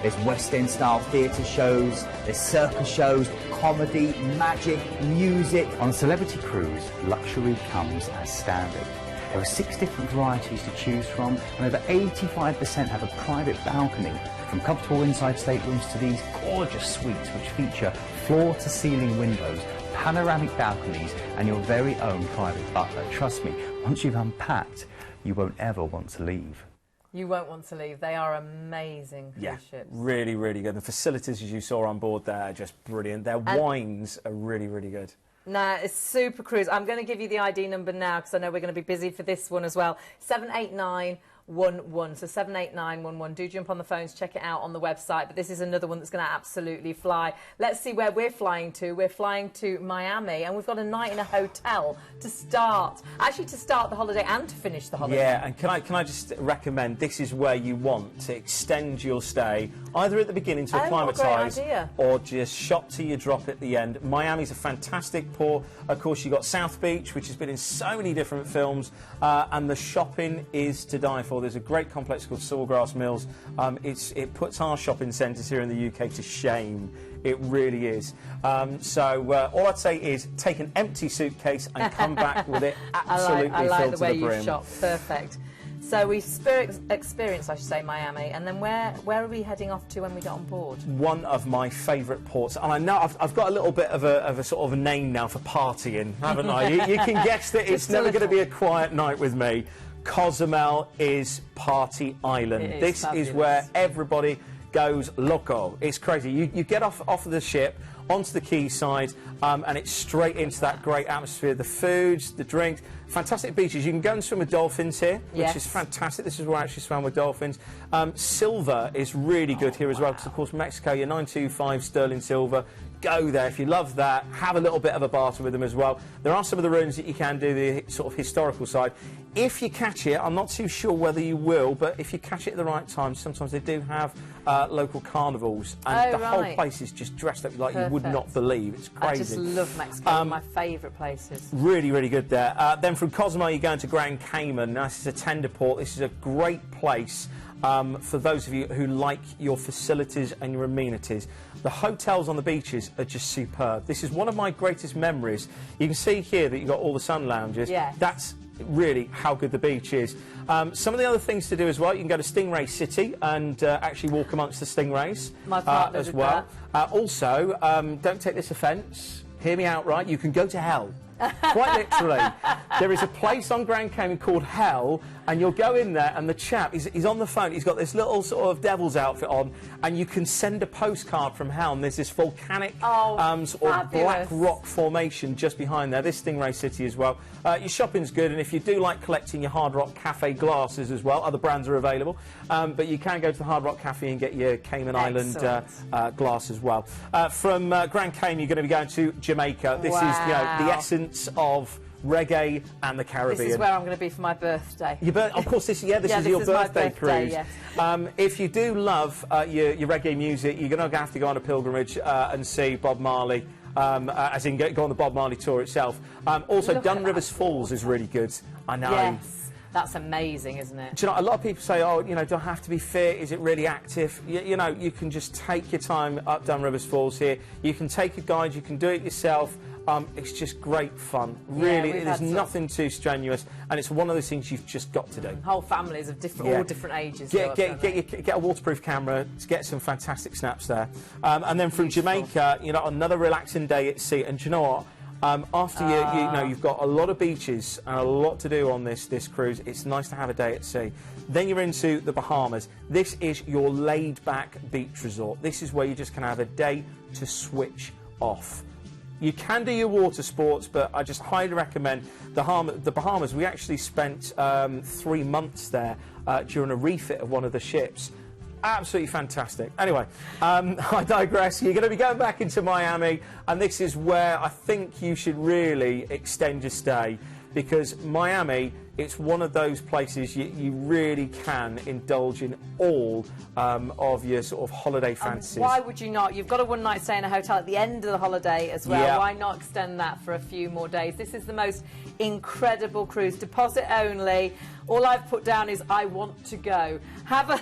There's West End style theatre shows, there's circus shows, comedy, magic, music. On Celebrity Cruise, luxury comes as standard. There are 6 different varieties to choose from, and over 85% have a private balcony, from comfortable inside staterooms to these gorgeous suites which feature floor-to-ceiling windows, panoramic balconies, and your very own private butler. Trust me, once you've unpacked, you won't ever want to leave. You won't want to leave. They are amazing cruise ships. Really, really good. The facilities, as you saw on board there, are just brilliant. Their wines are really, really good. Nah, it's Super Cruise. I'm going to give you the ID number now because I know we're going to be busy for this one as well. 78911. So 78911. Do jump on the phones, check it out on the website. But this is another one that's going to absolutely fly. Let's see where we're flying to. We're flying to Miami, and we've got a night in a hotel to start the holiday and to finish the holiday. Yeah, and can I just recommend, this is where you want to extend your stay, either at the beginning to acclimatise or just shop till you drop at the end. Miami's a fantastic port. Of course, you've got South Beach, which has been in so many different films, and the shopping is to die for. There's a great complex called Sawgrass Mills. It puts our shopping centres here in the UK to shame. It really is. So all I'd say is take an empty suitcase and come back with it absolutely I like filled the to way the brim. you shop. Perfect. So we experienced, I should say, Miami, and then where are we heading off to when we get on board? One of my favourite ports, and I know I've got a little bit of a sort of a name now for partying, haven't I? You can guess that it's never going to be a quiet night with me. Cozumel is Party Island. This fabulous. is where everybody goes loco. It's crazy. You get off of the ship onto the quayside, and it's straight into that great atmosphere. The foods, the drinks, fantastic beaches. You can go and swim with dolphins here, which is fantastic. This is where I actually swam with dolphins. Silver is really good here as well, because of course Mexico, your 925 sterling silver. Go there if you love that. Have a little bit of a barter with them as well. There are some of the ruins that you can do the sort of historical side. If you catch it, I'm not too sure whether you will, but if you catch it at the right time, sometimes they do have local carnivals, and the whole place is just dressed up like you would not believe. It's crazy. I just love Mexico. One of my favourite places. Really, really good there. Then from Cozumel, you're going to Grand Cayman. Now, this is a tender port. This is a great place for those of you who like your facilities and your amenities. The hotels on the beaches are just superb. This is one of my greatest memories. You can see here that you've got all the sun lounges. Yes. That's really how good the beach is. Some of the other things to do as well, you can go to Stingray City and actually walk amongst the stingrays My partner as did well. Also, don't take this offence, hear me out right, you can go to hell. Quite literally. There is a place on Grand Cayman called Hell, and you'll go in there and the chap, he's on the phone, he's got this little sort of devil's outfit on, and you can send a postcard from Hell, and there's this volcanic sort of black rock formation just behind there, this Stingray City as well. Your shopping's good, and if you do like collecting your Hard Rock Cafe glasses as well, other brands are available, but you can go to the Hard Rock Cafe and get your Cayman Island glass as well. From Grand Cayman, you're going to be going to Jamaica. This is the essence of reggae and the Caribbean. This is where I'm going to be for my birthday. Of course, this is your birthday cruise. Yes. If you do love your reggae music, you're going to have to go on a pilgrimage and see Bob Marley, as in go on the Bob Marley tour itself. Also, Dun Rivers Falls is really good. I know. Yes. That's amazing, isn't it? Do you know, a lot of people say, oh, you know, do I have to be fit? Is it really active? You know, you can just take your time up Dun Rivers Falls here. You can take a guide, you can do it yourself. It's just great fun. Really, there's nothing too strenuous, and it's one of those things you've just got to do. Whole families of all different ages. Get a waterproof camera to get some fantastic snaps there. And then from Jamaica, you know, another relaxing day at sea. And do you know what? After you've got a lot of beaches and a lot to do on this cruise, it's nice to have a day at sea. Then you're into the Bahamas. This is your laid-back beach resort. This is where you just can have a day to switch off. You can do your water sports, but I just highly recommend the Bahamas. We actually spent 3 months there during a refit of one of the ships. absolutely fantastic. Anyway, I digress. You're going to be going back into Miami, and this is where I think you should really extend your stay, because Miami, it's one of those places you really can indulge in all of your sort of holiday fantasies. Why would you not? You've got a one-night stay in a hotel at the end of the holiday as well. Yeah. Why not extend that for a few more days? This is the most incredible cruise. Deposit only. All I've put down is I want to go. Have a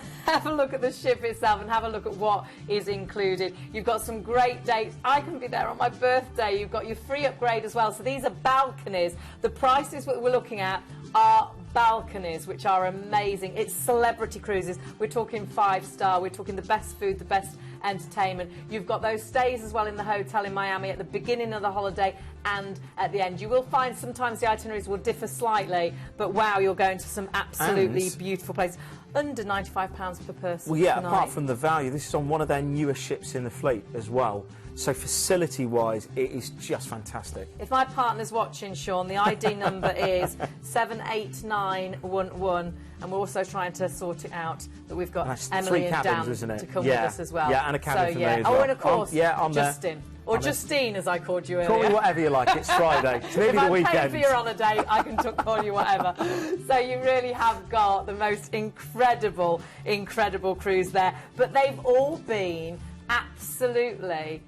look at the ship itself and have a look at what is included. You've got some great dates. I can be there on my birthday. You've got your free upgrade as well. So these are balconies. The prices that we're looking at are balconies, which are amazing. It's celebrity cruises. We're talking 5-star. We're talking the best food, the best entertainment. You've got those stays as well in the hotel in Miami at the beginning of the holiday and at the end. You will find sometimes the itineraries will differ slightly, but wow, you're going to some absolutely beautiful places. Under £95 per person. Well, yeah, tonight. apart from the value, this is on one of their newer ships in the fleet as well. So facility-wise, it is just fantastic. If my partner's watching, Sean, the ID number is 78911, and we're also trying to sort it out that we've got Emily and Dan to come with us as well. Yeah, and a cabin for me as well. Oh, and of course, I'm Justin. there. Or Justine, as I called you earlier. Call me whatever you like, it's Friday. It's nearly the weekend. If I'm paying for your holiday, I can call you whatever. So you really have got the most incredible, incredible cruise there. But they've all been absolutely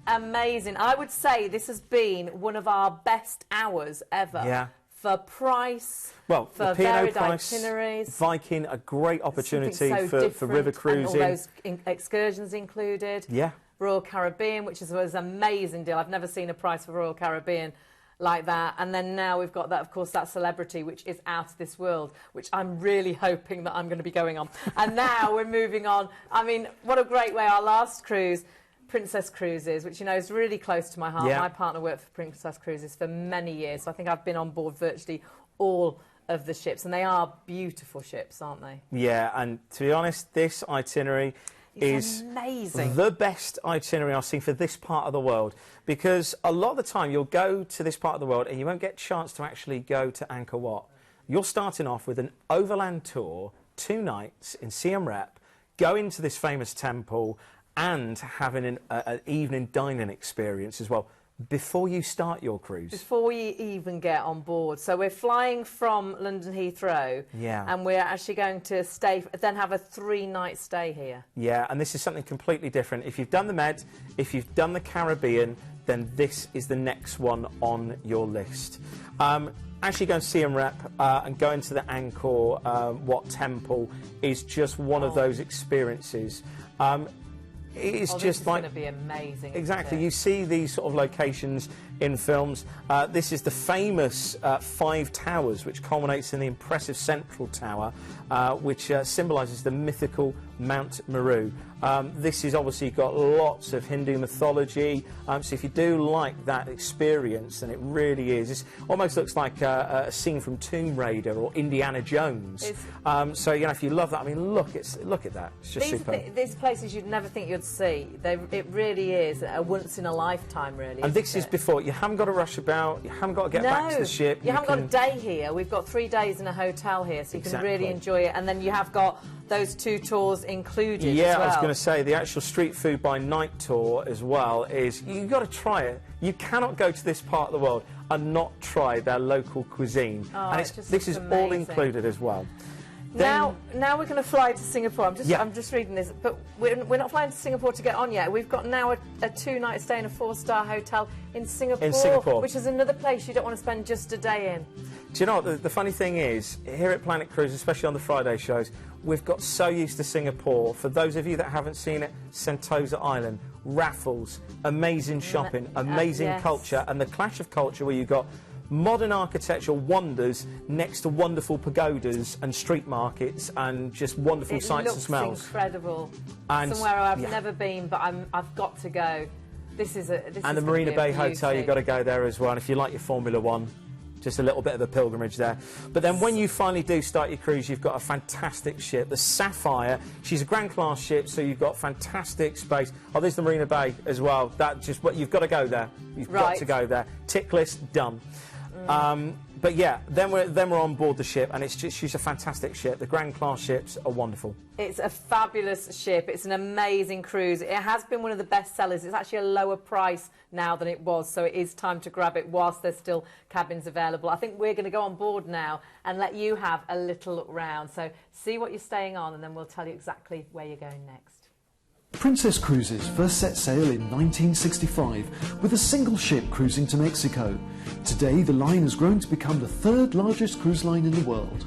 amazing. I would say this has been one of our best hours ever. Yeah. For price, well, for the P&O varied price, itineraries. Viking, a great opportunity so for river cruising. And all those excursions included. Yeah. Royal Caribbean, which was an amazing deal. I've never seen a price for Royal Caribbean like that. And then now we've got that, of course, that Celebrity, which is out of this world, which I'm really hoping that I'm going to be going on. And now we're moving on. I mean, what a great way. Our last cruise, Princess Cruises, which, you know, is really close to my heart. Yeah. My partner worked for Princess Cruises for many years, so I think I've been on board virtually all of the ships, and they are beautiful ships, aren't they? Yeah, and to be honest, this itinerary is amazing. The best itinerary I've seen for this part of the world, because a lot of the time you'll go to this part of the world and you won't get a chance to actually go to Angkor Wat. You're starting off with an overland tour, 2 nights in Siem Reap, going to this famous temple and having an evening dining experience as well before you start your cruise. Before you even get on board. So we're flying from London Heathrow, and we're actually going to stay, then have a 3-night stay here. Yeah, and this is something completely different. If you've done the Med, if you've done the Caribbean, then this is the next one on your list. Actually going to Siem Reap and going to the Angkor Wat temple is just one of those experiences. It is just like, going to be amazing. Exactly. You see these sort of locations in films. This is the famous 5 towers, which culminates in the impressive central tower, which symbolises the mythical Mount Meru. This has obviously got lots of Hindu mythology, so if you do like that experience, then it really is. It almost looks like a scene from Tomb Raider or Indiana Jones. So, you know, if you love that, I mean, look at that. It's just superb. These places you'd never think you'd see. It really is a once-in-a-lifetime, really. And this is before. You haven't got to rush about. You haven't got to get back to the ship. You haven't got a day here. We've got 3 days in a hotel here, so you can really enjoy it. And then you have got those 2 tours included as well. I was going to say, the actual street food by night tour as well is, you've got to try it. You cannot go to this part of the world and not try their local cuisine. And this is all included as well. Now we're going to fly to Singapore. I'm just reading this, but we're not flying to Singapore to get on yet. We've got now a 2-night stay in a 4-star hotel in Singapore, which is another place you don't want to spend just a day in. Do you know what, the funny thing is, here at Planet Cruise, especially on the Friday shows, we've got so used to Singapore. For those of you that haven't seen it, Sentosa Island, raffles, amazing shopping, amazing culture, and the clash of culture where you've got modern architectural wonders next to wonderful pagodas and street markets and just wonderful sights and smells. It looks incredible. And somewhere I've never been, but I've got to go. And the Marina Bay Hotel, you've got to go there as well. And if you like your Formula One, just a little bit of a pilgrimage there. But then when you finally do start your cruise, you've got a fantastic ship, the Sapphire. She's a Grand Class ship, so you've got fantastic space. Oh, there's the Marina Bay as well. You've got to go there. You've got to go there. Tick list, done. But yeah, then we're on board the ship, and she's a fantastic ship. The Grand Class ships are wonderful. It's a fabulous ship. It's an amazing cruise. It has been one of the best sellers. It's actually a lower price now than it was, so it is time to grab it whilst there's still cabins available. I think we're going to go on board now and let you have a little look round. So see what you're staying on, and then we'll tell you exactly where you're going next. Princess Cruises first set sail in 1965 with a single ship cruising to Mexico. Today the line has grown to become the third largest cruise line in the world.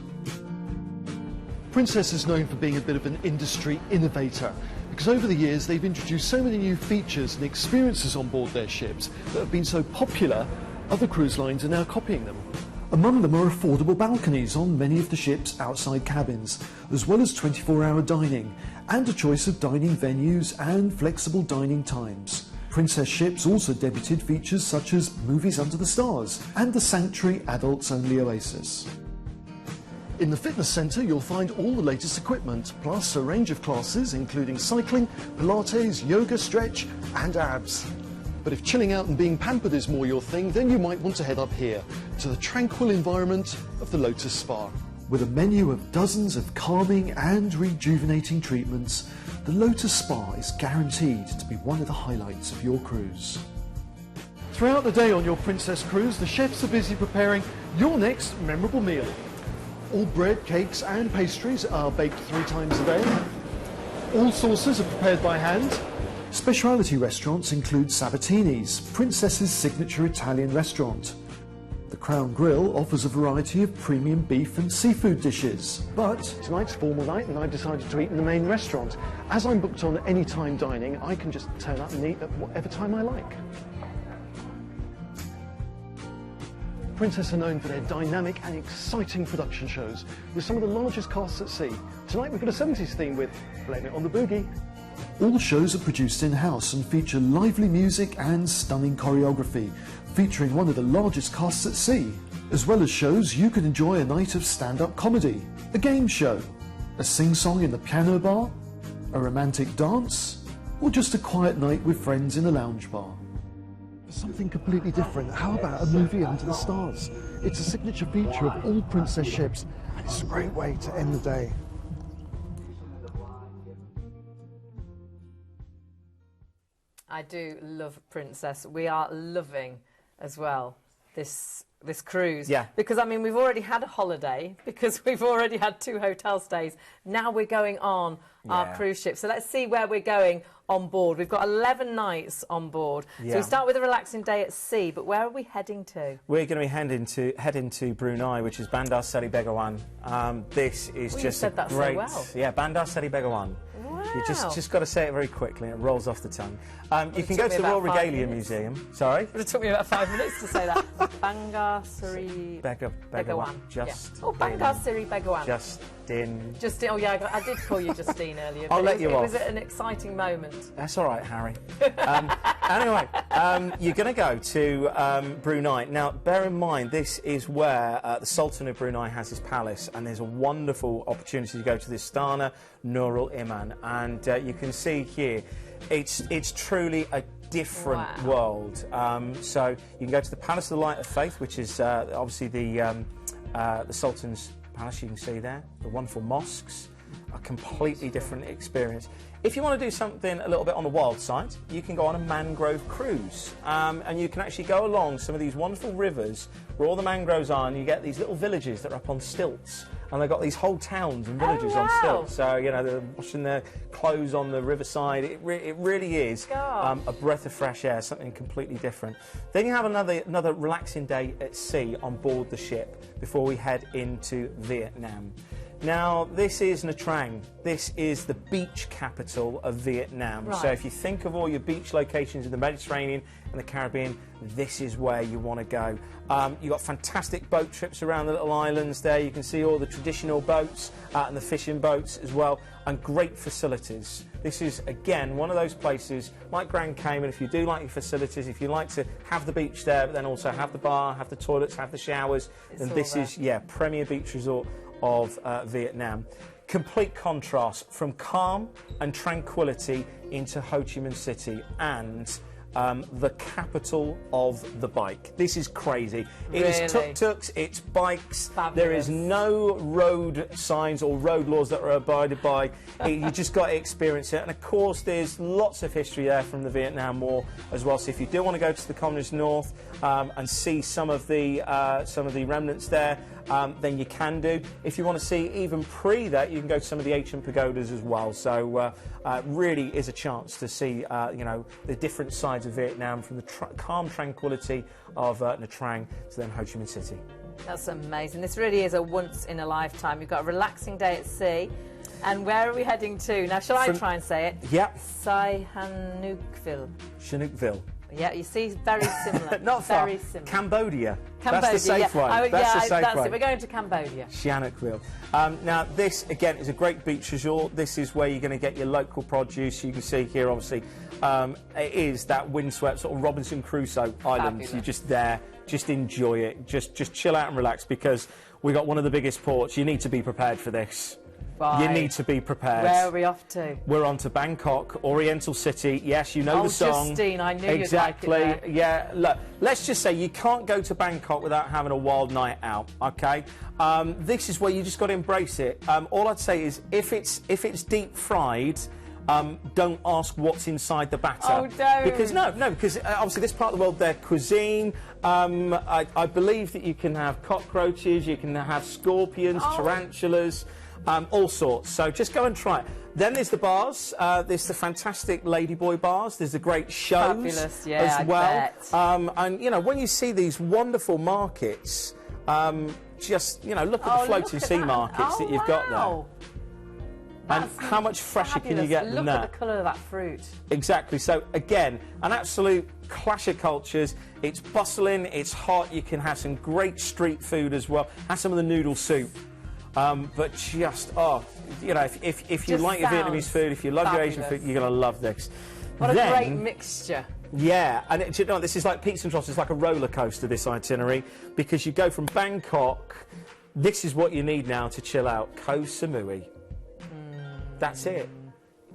Princess is known for being a bit of an industry innovator because over the years they've introduced so many new features and experiences on board their ships that have been so popular, other cruise lines are now copying them. Among them are affordable balconies on many of the ship's outside cabins, as well as 24-hour dining, and a choice of dining venues and flexible dining times. Princess ships also debuted features such as Movies Under the Stars and the Sanctuary Adults-Only Oasis. In the fitness centre you'll find all the latest equipment, plus a range of classes including cycling, Pilates, yoga, stretch and abs. But if chilling out and being pampered is more your thing, then you might want to head up here, to the tranquil environment of the Lotus Spa. With a menu of dozens of calming and rejuvenating treatments, the Lotus Spa is guaranteed to be one of the highlights of your cruise. Throughout the day on your Princess Cruise, the chefs are busy preparing your next memorable meal. All bread, cakes and pastries are baked 3 times a day. All sauces are prepared by hand. Specialty restaurants include Sabatini's, Princess's signature Italian restaurant. The Crown Grill offers a variety of premium beef and seafood dishes. But tonight's formal night and I've decided to eat in the main restaurant. As I'm booked on anytime dining, I can just turn up and eat at whatever time I like. Princess are known for their dynamic and exciting production shows with some of the largest casts at sea. Tonight we've got a 70s theme with Blame It on the Boogie. All shows are produced in-house and feature lively music and stunning choreography, featuring one of the largest casts at sea. As well as shows, you can enjoy a night of stand-up comedy, a game show, a sing-song in the piano bar, a romantic dance, or just a quiet night with friends in a lounge bar. Something completely different. How about a movie under the stars? It's a signature feature of all Princess ships, and it's a great way to end the day. I do love Princess. We are loving as well this cruise. Yeah. Because, I mean, we've already had a holiday, because we've already had 2 hotel stays. Now we're going on our cruise ship. So let's see where we're going on board. We've got 11 nights on board. Yeah. So we start with a relaxing day at sea, but where are we heading to? We're going to be heading to Brunei, which is Bandar Seri Begawan. This is just said that so great... well. Yeah, Bandar Seri Begawan. Wow. You just got to say it very quickly, and it rolls off the tongue. You can took go me to the about Royal 5 Regalia minutes. Museum. Sorry? It took me about 5 minutes to say that. Bandar Seri Begawan. Oh, Bandar Seri Begawan. Justine. Oh, yeah, I did call you Justine earlier. I'll let you off. It was an exciting moment. That's all right, Harry. Anyway, you're going to go to Brunei. Now, bear in mind, this is where the Sultan of Brunei has his palace, and there's a wonderful opportunity to go to the Istana Nurul Iman. And you can see here, it's truly a different world. So you can go to the Palace of the Light of Faith, which is obviously the Sultan's palace. You can see there the wonderful mosques. A completely different experience. If you want to do something a little bit on the wild side, you can go on a mangrove cruise, and you can actually go along some of these wonderful rivers where all the mangroves are, and you get these little villages that are up on stilts, and they've got these whole towns and villages on stilts. So, you know, they're washing their clothes on the riverside. It really is a breath of fresh air, something completely different. Then you have another relaxing day at sea on board the ship before we head into Vietnam. Now, this is Nha Trang. This is the beach capital of Vietnam. Right. So if you think of all your beach locations in the Mediterranean and the Caribbean, this is where you want to go. You've got fantastic boat trips around the little islands there. You can see all the traditional boats and the fishing boats as well, and great facilities. This is, again, one of those places like Grand Cayman. If you do like your facilities, if you like to have the beach there, but then also have the bar, have the toilets, have the showers, then this is, premier beach resort of Vietnam. Complete contrast from calm and tranquility into Ho Chi Minh City, and the capital of the bike. This is crazy. It Really? is tuk-tuks, it's bikes. Fabulous. There is no road signs or road laws that are abided by. You just got to experience it. And of course, there's lots of history there from the Vietnam War as well. So if you do want to go to the Communist North and see some of the remnants there, then you can do. If you want to see even pre that, you can go to some of the ancient pagodas as well. So really is a chance to see, you know, the different sides of Vietnam, from the calm tranquility of Nha Trang to then Ho Chi Minh City. That's amazing. This really is a once in a lifetime. You've got a relaxing day at sea. And where are we heading to? Now, shall I try and say it? Yep. Sihanoukville. Chinookville. Yeah, you see, very similar. Not far. Very similar. Cambodia. Cambodia. That's the safe one. Oh, that's the safe that's one. it. We're going to Cambodia. Sihanoukville. Now, this, again, is a great beach resort. This is where you're going to get your local produce. You can see here, obviously, it is that windswept sort of Robinson Crusoe island. Fabulous. You're just there. Just enjoy it. Just chill out and relax, because we got one of the biggest ports. You need to be prepared for this. Right. You need to be prepared. Where are we off to? We're on to Bangkok, Oriental City. Yes, you know the song. Justine, I knew exactly. you'd like it there. Yeah, look, let's just say you can't go to Bangkok without having a wild night out, okay? This is where you just got to embrace it. All I'd say is, if it's deep fried, don't ask what's inside the batter. Oh, don't. Because because obviously this part of the world, their cuisine, I believe that you can have cockroaches, you can have scorpions, tarantulas, all sorts. So just go and try it. Then there's the bars. There's the fantastic Ladyboy bars. There's the great shows. Fabulous, yeah, as well. I bet. And you know, when you see these wonderful markets, just look at the floating sea markets that you've got there. And how much fresher can you get than that? Look at the colour of that fruit. Exactly. So again, an absolute clash of cultures. It's bustling. It's hot. You can have some great street food as well. Have some of the noodle soup. But just, if you like your Vietnamese food, if you love your Asian food, you're going to love this. What a great mixture. Yeah, and do you know what, this is like peaks and troughs. It's like a roller coaster, this itinerary, because you go from Bangkok. This is what you need now to chill out. Koh Samui. That's it.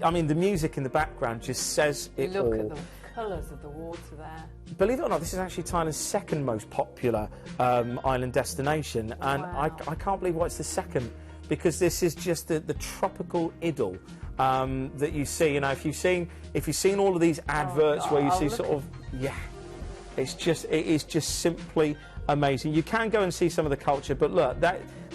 I mean, the music in the background just says it all. Look at the colours of the water there. Believe it or not, this is actually Thailand's second most popular island destination, and I can't believe why it's the second, because this is just the tropical idyll that you see. You know, if you've seen all of these adverts where you see sort of, it is just simply amazing. You can go and see some of the culture, but look,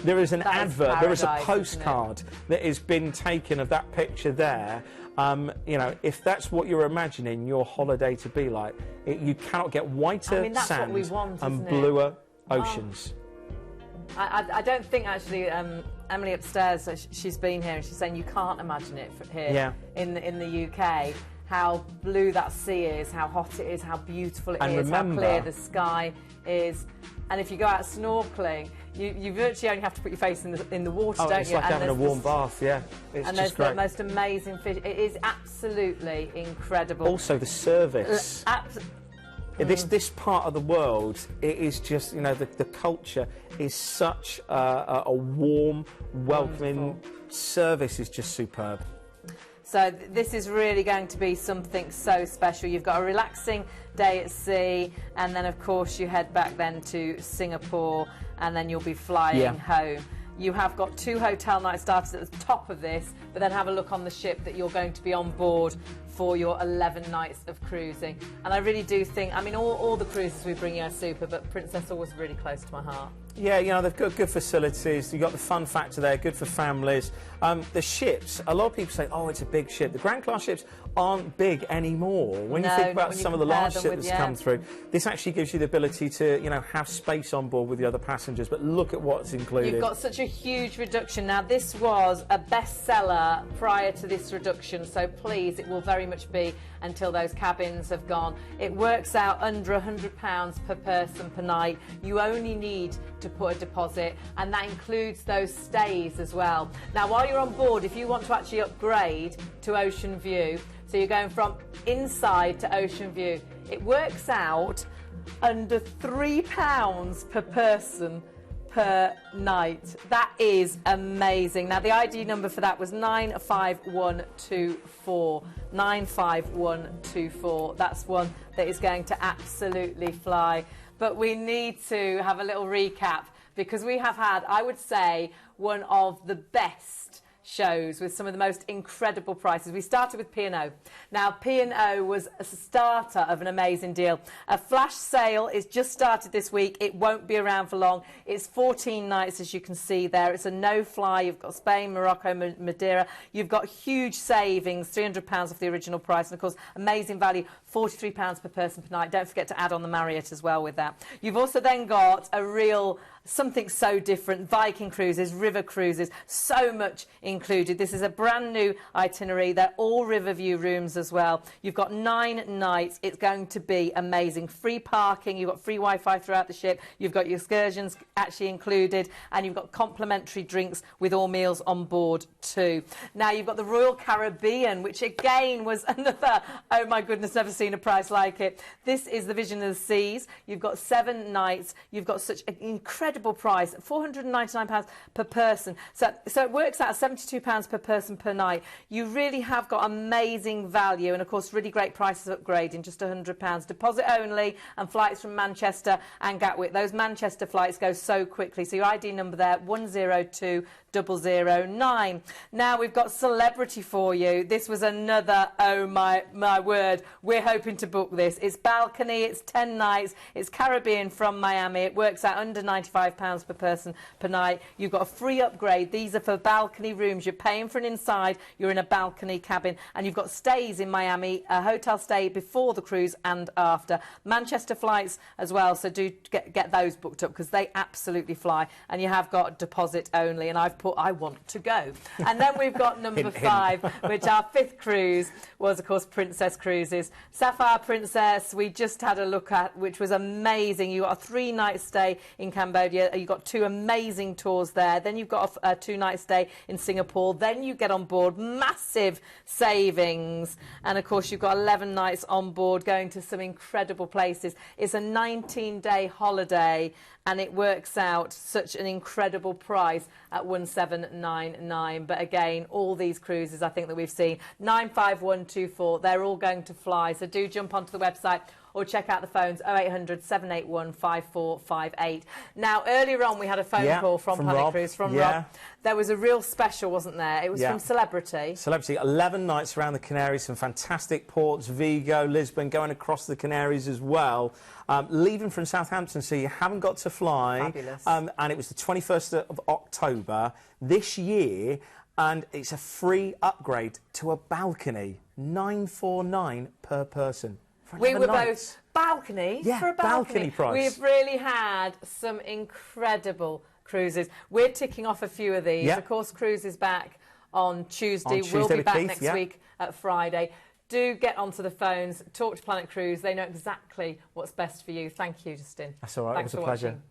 there is an advert, there is a postcard that has been taken of that picture there. You know, if that's what you're imagining your holiday to be like, you cannot get whiter sand and bluer oceans. I don't think, actually, Emily upstairs, she's been here and she's saying you can't imagine it here in the UK. How blue that sea is, how hot it is, how beautiful it is, how clear the sky is. And if you go out snorkeling, you virtually only have to put your face in the water, don't you? It's like having a warm bath, yeah. And there's the most amazing fish. It is absolutely incredible. Also, the service. This part of the world, it is just, the culture is such a warm, welcoming service is just superb. So this is really going to be something so special. You've got a relaxing day at sea, and then of course you head back then to Singapore, and then you'll be flying home. You have got 2 hotel nights started at the top of this, but then have a look on the ship that you're going to be on board for your 11 nights of cruising. And I really do think, I mean, all the cruises we bring you are super, but Princess always really close to my heart. Yeah, they've got good facilities. You've got the fun factor there, good for families. The ships, a lot of people say, oh, it's a big ship. The Grand Class ships aren't big anymore. When you think about some of the large ships that's come through, this actually gives you the ability to, have space on board with the other passengers. But look at what's included. You've got such a huge reduction. Now, this was a bestseller prior to this reduction, so please, it will very much be until those cabins have gone. It works out under £100 per person per night. You only need to put a deposit, and that includes those stays as well. Now, while you're on board, if you want to actually upgrade to Ocean View, so you're going from inside to Ocean View, it works out under £3 per person per night. That is amazing. Now, the ID number for that was 95124. 95124. That's one that is going to absolutely fly. But we need to have a little recap because we have had, I would say, one of the best shows with some of the most incredible prices. We started with P&O. Now, P&O was a starter of an amazing deal. A flash sale is just started this week. It won't be around for long. It's 14 nights, as you can see there. It's a no-fly. You've got Spain, Morocco, Madeira. You've got huge savings, £300 off the original price. And, of course, amazing value, £43 per person per night. Don't forget to add on the Marriott as well with that. You've also then got a real something so different, Viking cruises, river cruises, so much included. This is a brand new itinerary. They're all Riverview rooms as well. You've got 9 nights. It's going to be amazing. Free parking. You've got free Wi-Fi throughout the ship. You've got your excursions actually included, and you've got complimentary drinks with all meals on board too. Now, you've got the Royal Caribbean, which again was another, oh my goodness, never seen a price like it. This is the Vision of the Seas. You've got 7 nights. You've got such an incredible price, £499 per person. So it works out at £72 per person per night. You really have got amazing value, and of course really great prices upgrading, just £100. Deposit only, and flights from Manchester and Gatwick. Those Manchester flights go so quickly. So your ID number there, 102009. Now we've got celebrity for you. This was another, oh my word, we're hoping to book this. It's balcony, it's 10 nights, it's Caribbean from Miami. It works out under £95 per person per night. You've got a free upgrade. These are for balcony rooms. You're paying for an inside, you're in a balcony cabin, and you've got stays in Miami, a hotel stay before the cruise and after. Manchester flights as well, so do get those booked up because they absolutely fly, and you have got deposit only, and I've put I want to go. And then we've got number 5, which our 5th cruise was, of course, Princess Cruises. Sapphire Princess, we just had a look at, which was amazing. You got a 3-night stay in Cambodia. You've got 2 amazing tours there. Then you've got a 2-night stay in Singapore. Then you get on board, massive savings. And, of course, you've got 11 nights on board going to some incredible places. It's a 19-day holiday, and it works out such an incredible price at 1799. But again, all these cruises I think that we've seen, 95124, they're all going to fly. So do jump onto the website or check out the phones, 0800 781 5458. Now, earlier on we had a phone call from Planet Cruise, from Rob. There was a real special, wasn't there? It was from Celebrity. Celebrity, 11 nights around the Canaries, some fantastic ports, Vigo, Lisbon, going across the Canaries as well. Leaving from Southampton, so you haven't got to fly. Fabulous. And it was the 21st of October this year, and it's a free upgrade to a balcony, £949 per person. We were both balcony for a balcony price. We've really had some incredible cruises. We're ticking off a few of these. Of course, cruise is back on Tuesday. We'll be back next week at Friday. Do get onto the phones, talk to Planet Cruise. They know exactly what's best for you. Thank you, Justin. That's all right. Thanks it was a pleasure. Watching.